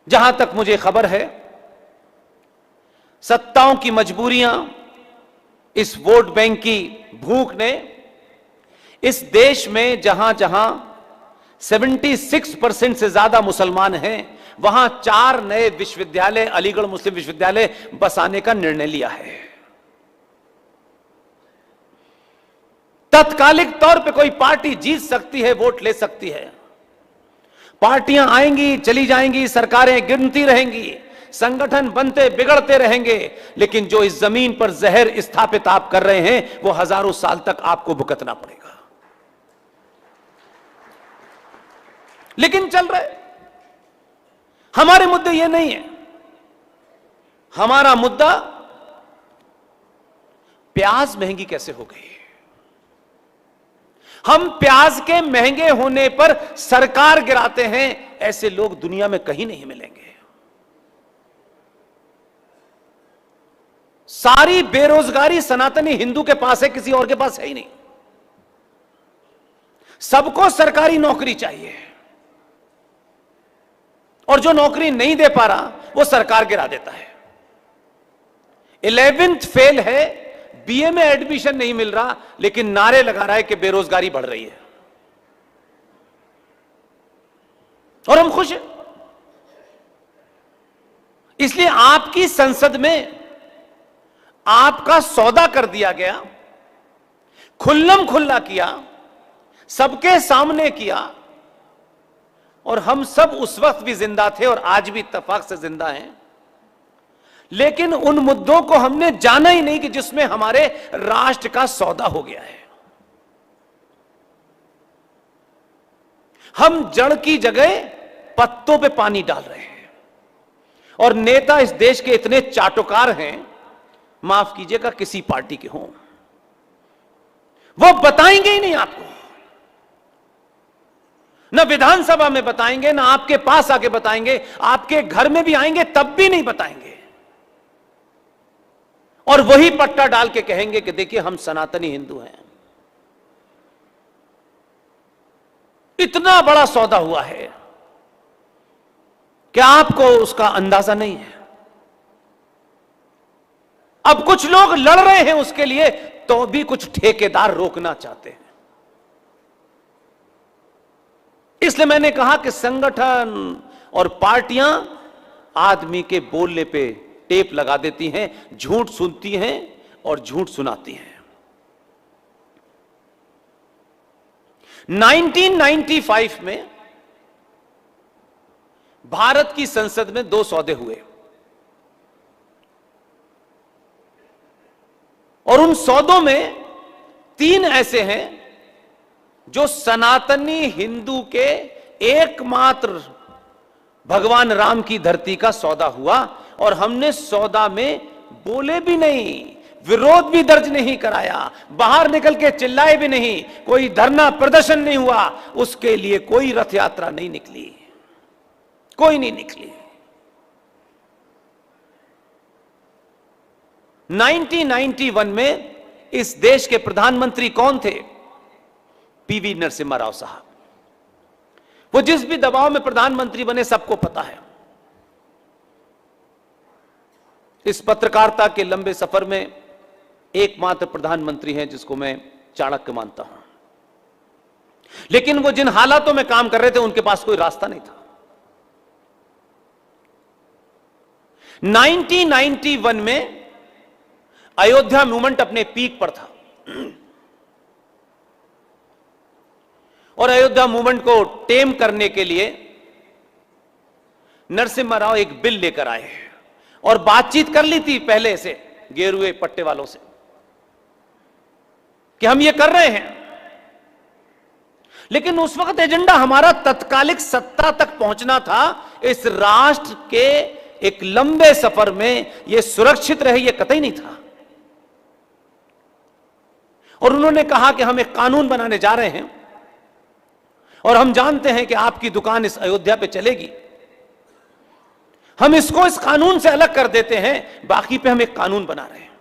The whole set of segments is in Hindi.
जहां तक मुझे खबर है, सत्ताओं की मजबूरियां, इस वोट बैंक की भूख ने इस देश में जहां जहां 76% से ज्यादा मुसलमान हैं, वहां 4 नए विश्वविद्यालय, अलीगढ़ मुस्लिम विश्वविद्यालय बसाने का निर्णय लिया है। तत्कालिक तौर पे कोई पार्टी जीत सकती है, वोट ले सकती है, पार्टियां आएंगी चली जाएंगी, सरकारें गिरती रहेंगी, संगठन बनते बिगड़ते रहेंगे, लेकिन जो इस जमीन पर जहर स्थापित आप कर रहे हैं वो हजारों साल तक आपको भुगतना पड़ेगा। लेकिन चल रहे, हमारे मुद्दे ये नहीं है। हमारा मुद्दा प्याज महंगी कैसे हो गई। हम प्याज के महंगे होने पर सरकार गिराते हैं, ऐसे लोग दुनिया में कहीं नहीं मिलेंगे। सारी बेरोजगारी सनातनी हिंदू के पास है, किसी और के पास है ही नहीं। सबको सरकारी नौकरी चाहिए और जो नौकरी नहीं दे पा रहा वो सरकार गिरा देता है। 11th फेल है, बीए में एडमिशन नहीं मिल रहा, लेकिन नारे लगा रहा है कि बेरोजगारी बढ़ रही है और हम खुश हैं। इसलिए आपकी संसद में आपका सौदा कर दिया गया, खुल्लम खुल्ला किया, सबके सामने किया, और हम सब उस वक्त भी जिंदा थे और आज भी इत्तेफाक से जिंदा हैं। लेकिन उन मुद्दों को हमने जाना ही नहीं कि जिसमें हमारे राष्ट्र का सौदा हो गया है। हम जड़ की जगह पत्तों पे पानी डाल रहे हैं और नेता इस देश के इतने चाटुकार हैं, माफ कीजिएगा किसी पार्टी के हों, वो बताएंगे ही नहीं आपको, ना विधानसभा में बताएंगे, ना आपके पास आके बताएंगे, आपके घर में भी आएंगे तब भी नहीं बताएंगे, और वही पट्टा डाल के कहेंगे कि देखिए हम सनातनी हिंदू हैं। इतना बड़ा सौदा हुआ है कि आपको उसका अंदाजा नहीं है। अब कुछ लोग लड़ रहे हैं उसके लिए, तो भी कुछ ठेकेदार रोकना चाहते हैं। इसलिए मैंने कहा कि संगठन और पार्टियां आदमी के बोलने पे टेप लगा देती हैं, झूठ सुनती हैं और झूठ सुनाती हैं। 1995 में भारत की संसद में 2 सौदे हुए और उन सौदों में 3 ऐसे हैं जो सनातनी हिंदू के एकमात्र भगवान राम की धरती का सौदा हुआ, और हमने सौदा में बोले भी नहीं, विरोध भी दर्ज नहीं कराया, बाहर निकल के चिल्लाए भी नहीं, कोई धरना प्रदर्शन नहीं हुआ, उसके लिए कोई रथ यात्रा नहीं निकली, कोई नहीं निकली। 1991 में इस देश के प्रधानमंत्री कौन थे? पीवी नरसिम्हा राव साहब। वो जिस भी दबाव में प्रधानमंत्री बने सबको पता है। इस पत्रकारिता के लंबे सफर में एकमात्र प्रधानमंत्री हैं जिसको मैं चाणक्य मानता हूं, लेकिन वो जिन हालातों में काम कर रहे थे उनके पास कोई रास्ता नहीं था। 1991 में अयोध्या मूवमेंट अपने पीक पर था और अयोध्या मूवमेंट को टेम करने के लिए नरसिम्हा राव एक बिल लेकर आए और बातचीत कर ली थी पहले से गेरुए पट्टे वालों से कि हम ये कर रहे हैं, लेकिन उस वक्त एजेंडा हमारा तत्कालिक सत्ता तक पहुंचना था। इस राष्ट्र के एक लंबे सफर में यह सुरक्षित रहे यह कतई नहीं था। और उन्होंने कहा कि हम एक कानून बनाने जा रहे हैं और हम जानते हैं कि आपकी दुकान इस अयोध्या पे चलेगी, हम इसको इस कानून से अलग कर देते हैं, बाकी पे हम एक कानून बना रहे हैं।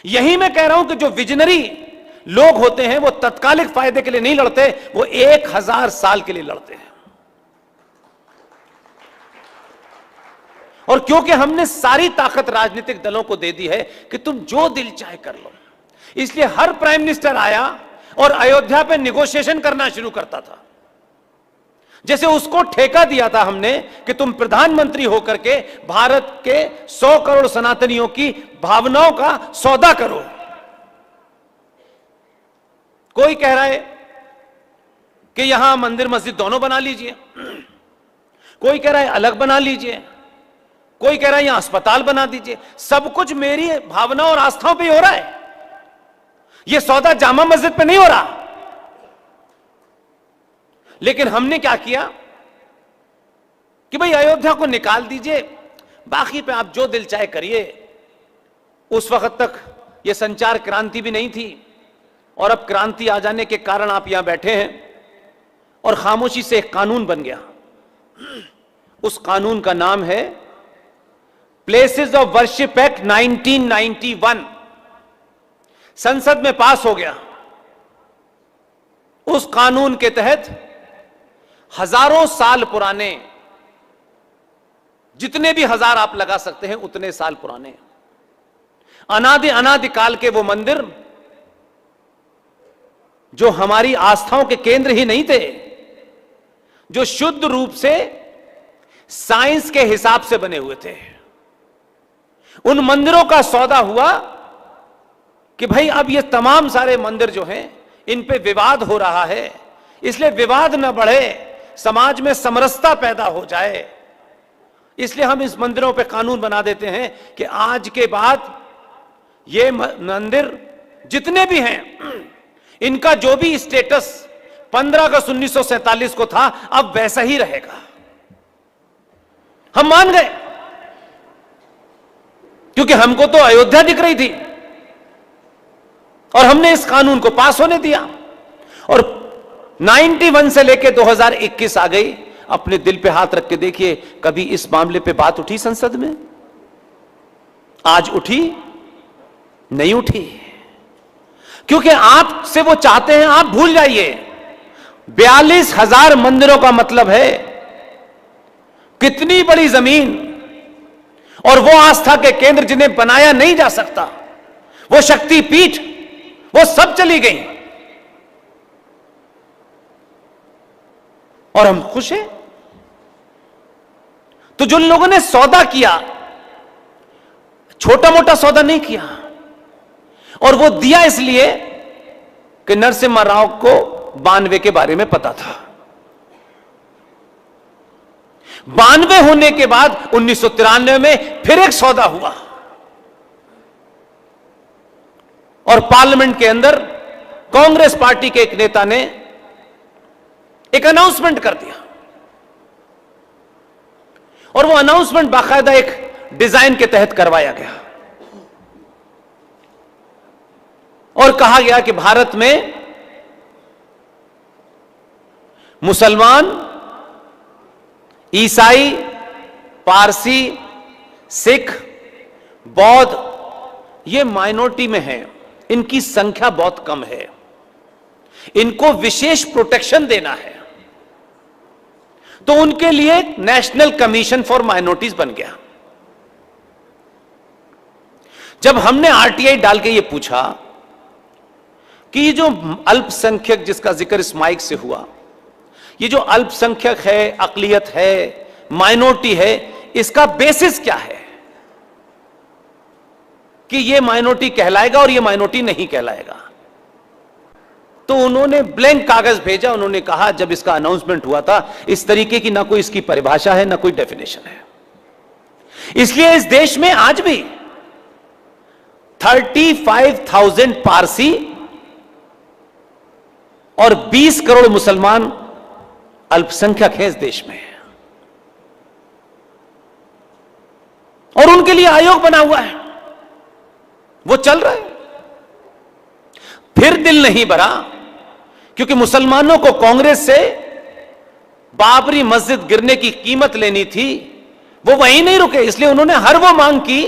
यही मैं कह रहा हूं कि जो विजनरी लोग होते हैं वो तत्कालिक फायदे के लिए नहीं लड़ते, वो 1000 साल के लिए लड़ते हैं। और क्योंकि हमने सारी ताकत राजनीतिक दलों को दे दी है कि तुम जो दिल चाहे कर लो, इसलिए हर प्राइम मिनिस्टर आया और अयोध्या पे निगोशिएशन करना शुरू करता था। जैसे उसको ठेका दिया था हमने कि तुम प्रधानमंत्री होकर के भारत के 100 करोड़ सनातनियों की भावनाओं का सौदा करो। कोई कह रहा है कि यहां मंदिर मस्जिद दोनों बना लीजिए, कोई कह रहा है अलग बना लीजिए, कोई कह रहा है यहां अस्पताल बना दीजिए। सब कुछ मेरी भावना और आस्थाओं पे ही हो रहा है, यह सौदा जामा मस्जिद पे नहीं हो रहा। लेकिन हमने क्या किया कि भाई अयोध्या को निकाल दीजिए, बाकी पे आप जो दिल चाहे करिए। उस वक्त तक यह संचार क्रांति भी नहीं थी, और अब क्रांति आ जाने के कारण आप यहां बैठे हैं और खामोशी से एक कानून बन गया। उस कानून का नाम है प्लेसेस ऑफ वर्शिप एक्ट 1991। संसद में पास हो गया। उस कानून के तहत हजारों साल पुराने, जितने भी हजार आप लगा सकते हैं उतने साल पुराने, अनादिकाल के वो मंदिर जो हमारी आस्थाओं के केंद्र ही नहीं थे, जो शुद्ध रूप से साइंस के हिसाब से बने हुए थे, उन मंदिरों का सौदा हुआ कि भाई अब ये तमाम सारे मंदिर जो हैं इन पे विवाद हो रहा है, इसलिए विवाद न बढ़े, समाज में समरसता पैदा हो जाए, इसलिए हम इस मंदिरों पे कानून बना देते हैं कि आज के बाद ये मंदिर जितने भी हैं इनका जो भी स्टेटस 15 अगस्त 1947 को था अब वैसा ही रहेगा। हम मान गए, क्योंकि हमको तो अयोध्या दिख रही थी और हमने इस कानून को पास होने दिया। और 91 से लेकर 2021 आ गई। अपने दिल पे हाथ रख के देखिए, कभी इस मामले पे बात उठी संसद में? आज उठी? नहीं उठी, क्योंकि आपसे वो चाहते हैं आप भूल जाइए। 42,000 मंदिरों का मतलब है कितनी बड़ी जमीन, और वो आस्था के केंद्र जिन्हें बनाया नहीं जा सकता, वो शक्ति पीठ, वो सब चली गई। और हम खुश हैं। तो जो लोगों ने सौदा किया, छोटा मोटा सौदा नहीं किया, और वो दिया इसलिए कि नरसिम्हा राव को 92 के बारे में पता था। 92 होने के बाद 1993 में फिर एक सौदा हुआ, और पार्लियामेंट के अंदर कांग्रेस पार्टी के एक नेता ने एक अनाउंसमेंट कर दिया, और वो अनाउंसमेंट बाकायदा एक डिजाइन के तहत करवाया गया, और कहा गया कि भारत में मुसलमान, ईसाई, पारसी, सिख, बौद्ध ये माइनॉरिटी में हैं, इनकी संख्या बहुत कम है, इनको विशेष प्रोटेक्शन देना है। तो उनके लिए नेशनल कमीशन फॉर माइनॉरिटीज बन गया। जब हमने आरटीआई डाल के ये पूछा कि ये जो अल्पसंख्यक जिसका जिक्र इस माइक से हुआ, ये जो अल्पसंख्यक है, अकलियत है, माइनॉरिटी है, इसका बेसिस क्या है कि ये माइनॉरिटी कहलाएगा और ये माइनॉरिटी नहीं कहलाएगा? तो उन्होंने ब्लैंक कागज भेजा। उन्होंने कहा, जब इसका अनाउंसमेंट हुआ था, इस तरीके की ना कोई इसकी परिभाषा है ना कोई डेफिनेशन है, इसलिए इस देश में आज भी 35,000 पारसी और 20 करोड़ मुसलमान अल्पसंख्यक हैं इस देश में, और उनके लिए आयोग बना हुआ है, वो चल रहा है। फिर दिल नहीं भरा, क्योंकि मुसलमानों को कांग्रेस से बाबरी मस्जिद गिरने की कीमत लेनी थी, वो वहीं नहीं रुके, इसलिए उन्होंने हर वो मांग की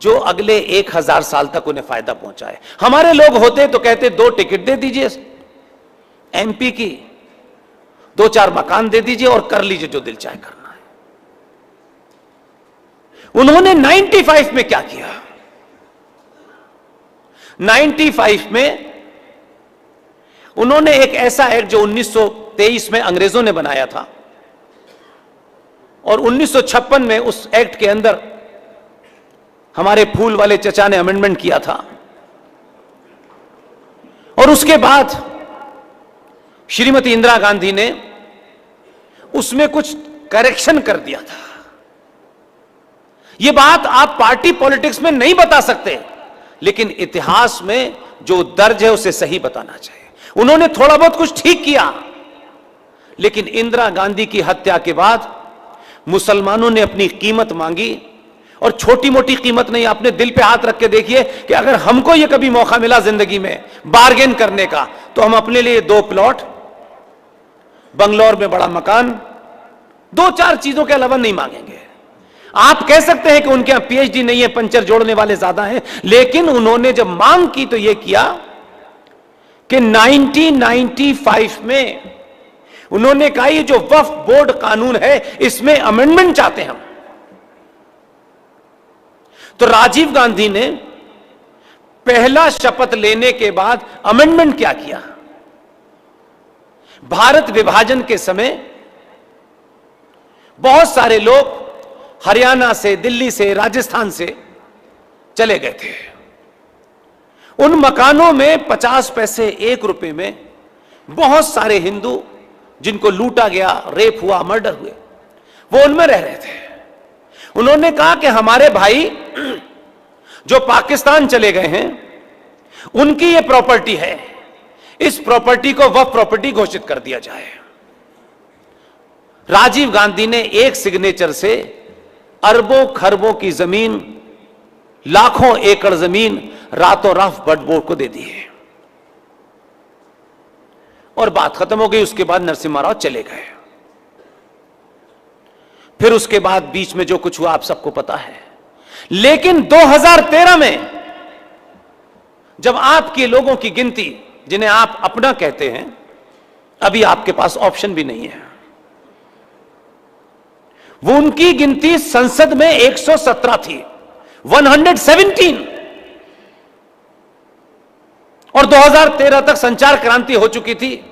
जो अगले 1000 साल तक उन्हें फायदा पहुंचाए। हमारे लोग होते तो कहते 2 टिकट दे दीजिए एमपी की, 2-4 मकान दे दीजिए और कर लीजिए जो दिल चाहे करना है। उन्होंने 95 में क्या किया? 95 में उन्होंने एक ऐसा एक्ट जो 1923 में अंग्रेजों ने बनाया था और 1956 में उस एक्ट के अंदर हमारे फूल वाले चचा ने अमेंडमेंट किया था और उसके बाद श्रीमती इंदिरा गांधी ने उसमें कुछ करेक्शन कर दिया था। यह बात आप पार्टी पॉलिटिक्स में नहीं बता सकते, लेकिन इतिहास में जो दर्ज है उसे सही बताना चाहिए। उन्होंने थोड़ा बहुत कुछ ठीक किया, लेकिन इंदिरा गांधी की हत्या के बाद मुसलमानों ने अपनी कीमत मांगी, और छोटी मोटी कीमत नहीं, अपने दिल पे हाथ रख के देखिए कि अगर हमको यह कभी मौका मिला जिंदगी में बार्गेन करने का, तो हम अपने लिए 2 प्लॉट, बंगलौर में बड़ा मकान, 2-4 चीजों के अलावा नहीं मांगेंगे। आप कह सकते हैं कि उनके यहां पीएचडी नहीं है, पंचर जोड़ने वाले ज्यादा हैं, लेकिन उन्होंने जब मांग की तो यह किया कि 1995 में उन्होंने कहा ये जो वक्फ बोर्ड कानून है इसमें अमेंडमेंट चाहते हैं हम। तो राजीव गांधी ने पहला शपथ लेने के बाद अमेंडमेंट क्या किया? भारत विभाजन के समय बहुत सारे लोग हरियाणा से, दिल्ली से, राजस्थान से चले गए थे। उन मकानों में 50 पैसे, 1 रुपए में बहुत सारे हिंदू जिनको लूटा गया, रेप हुआ, मर्डर हुए, वो उनमें रह रहे थे। उन्होंने कहा कि हमारे भाई जो पाकिस्तान चले गए हैं उनकी ये प्रॉपर्टी है, इस प्रॉपर्टी को वक्फ प्रॉपर्टी घोषित कर दिया जाए। राजीव गांधी ने एक सिग्नेचर से अरबों खरबों की जमीन, लाखों एकड़ जमीन रातों रात वक्फ बोर्ड को दे दी है और बात खत्म हो गई। उसके बाद नरसिम्हा राव चले गए। फिर उसके बाद बीच में जो कुछ हुआ आप सबको पता है। लेकिन 2013 में जब आपके लोगों की गिनती, जिन्हें आप अपना कहते हैं, अभी आपके पास ऑप्शन भी नहीं है, वो उनकी गिनती संसद में 117 थी, 117, और 2013 तक संचार क्रांति हो चुकी थी।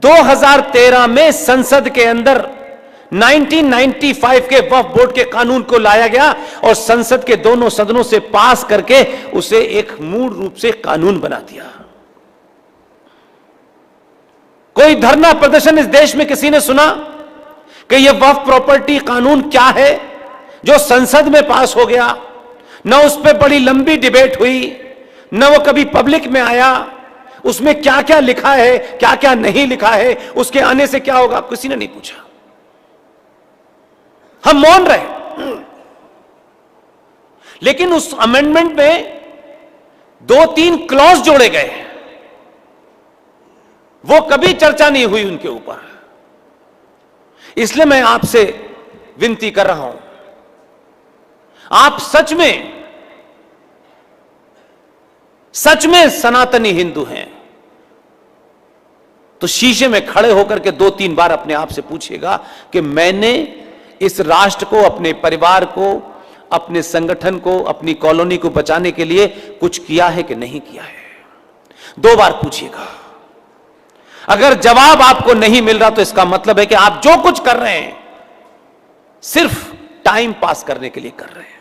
2013 में संसद के अंदर 1995 के वक्फ बोर्ड के कानून को लाया गया और संसद के दोनों सदनों से पास करके उसे एक मूल रूप से कानून बना दिया। कोई धरना प्रदर्शन इस देश में किसी ने सुना कि यह वक्फ प्रॉपर्टी कानून क्या है जो संसद में पास हो गया? न उस पर बड़ी लंबी डिबेट हुई, न वो कभी पब्लिक में आया, उसमें क्या क्या लिखा है, क्या क्या नहीं लिखा है, उसके आने से क्या होगा, किसी ने नहीं पूछा। हम मौन रहे। लेकिन उस अमेंडमेंट में 2-3 क्लॉज जोड़े गए, वो कभी चर्चा नहीं हुई उनके ऊपर। इसलिए मैं आपसे विनती कर रहा हूं, आप सच में सनातनी हिंदू हैं तो शीशे में खड़े होकर के 2-3 बार अपने आप से पूछिएगा कि मैंने इस राष्ट्र को, अपने परिवार को, अपने संगठन को, अपनी कॉलोनी को बचाने के लिए कुछ किया है कि नहीं किया है। 2 बार पूछिएगा। अगर जवाब आपको नहीं मिल रहा तो इसका मतलब है कि आप जो कुछ कर रहे हैं सिर्फ टाइम पास करने के लिए कर रहे हैं।